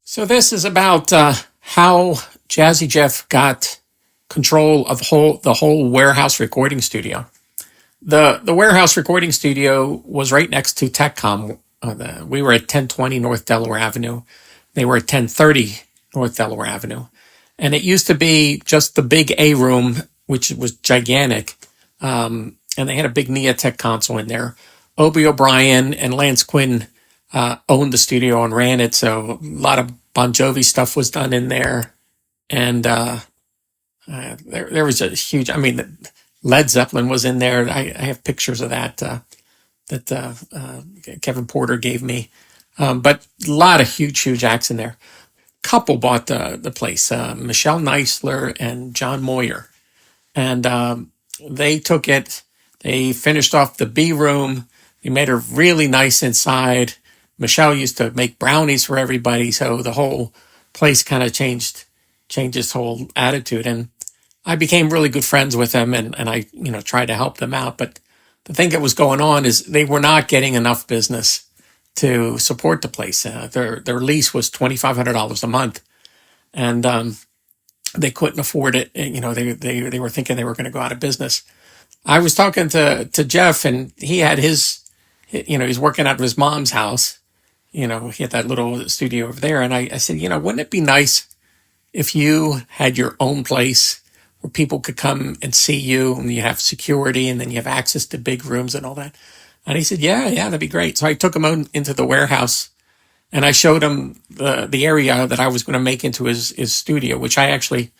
So this is about how Jazzy Jeff got control of the whole warehouse recording studio. The warehouse recording studio was right next to TechCom. We were at 1020 North Delaware Avenue. They were at 1030 North Delaware Avenue. And it used to be just the big A room, which was gigantic. And they had a big Neotech console in there. Obie O'Brien and Lance Quinn owned the studio and ran it. So a lot of Bon Jovi stuff was done in there. And there was a huge, I mean, Led Zeppelin was in there. I have pictures of that Kevin Porter gave me. But a lot of huge acts in there. Couple bought the place, Michelle Neisler and John Moyer. And they took it, they finished off the B room. They made her really nice inside. Michelle used to make brownies for everybody. So the whole place kind of changed his whole attitude. And I became really good friends with them and I, tried to help them out. But the thing that was going on is they were not getting enough business to support the place. Their lease was $2,500 a month. And they couldn't afford it. They were thinking they were going to go out of business. I was talking to Jeff and he had he's working out of his mom's house. He had that little studio over there. And I said, wouldn't it be nice if you had your own place where people could come and see you and you have security and then you have access to big rooms and all that? And he said, yeah, that'd be great. So I took him into the warehouse and I showed him the area that I was going to make into his studio, which I actually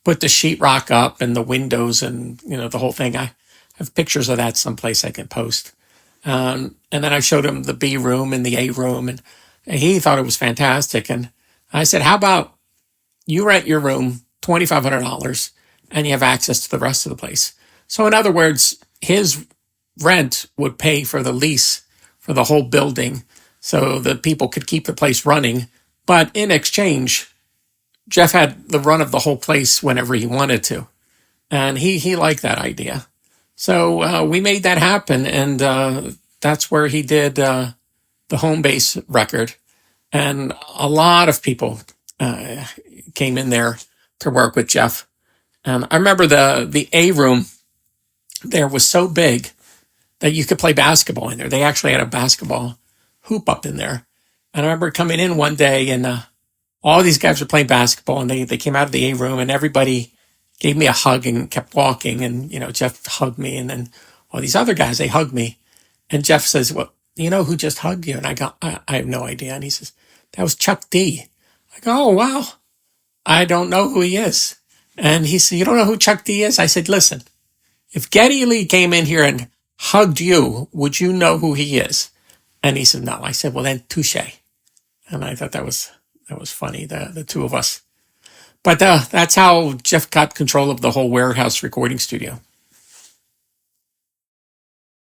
put the sheetrock up and the windows and, the whole thing. I have pictures of that someplace I can post. And then I showed him the B room and the A room and he thought it was fantastic. And I said, how about you rent your room $2,500 and you have access to the rest of the place? So in other words, his rent would pay for the lease for the whole building so that people could keep the place running. But in exchange, Jeff had the run of the whole place whenever he wanted to. And he liked that idea. So we made that happen. And that's where he did the home base record. And a lot of people came in there to work with Jeff. And I remember the A room there was so big that you could play basketball in there. They actually had a basketball hoop up in there. And I remember coming in one day and all these guys were playing basketball and they came out of the A room and everybody gave me a hug and kept walking. And, Jeff hugged me. And then all these other guys, they hugged me. And Jeff says, well, you know who just hugged you? And I go, I have no idea. And he says, that was Chuck D. I go, oh, wow. I don't know who he is. And he said, you don't know who Chuck D is? I said, listen, if Geddy Lee came in here and hugged you, would you know who he is? And he said, no. I said, well, then touche. And I thought that was funny, the two of us. But that's how Jeff got control of the whole warehouse recording studio.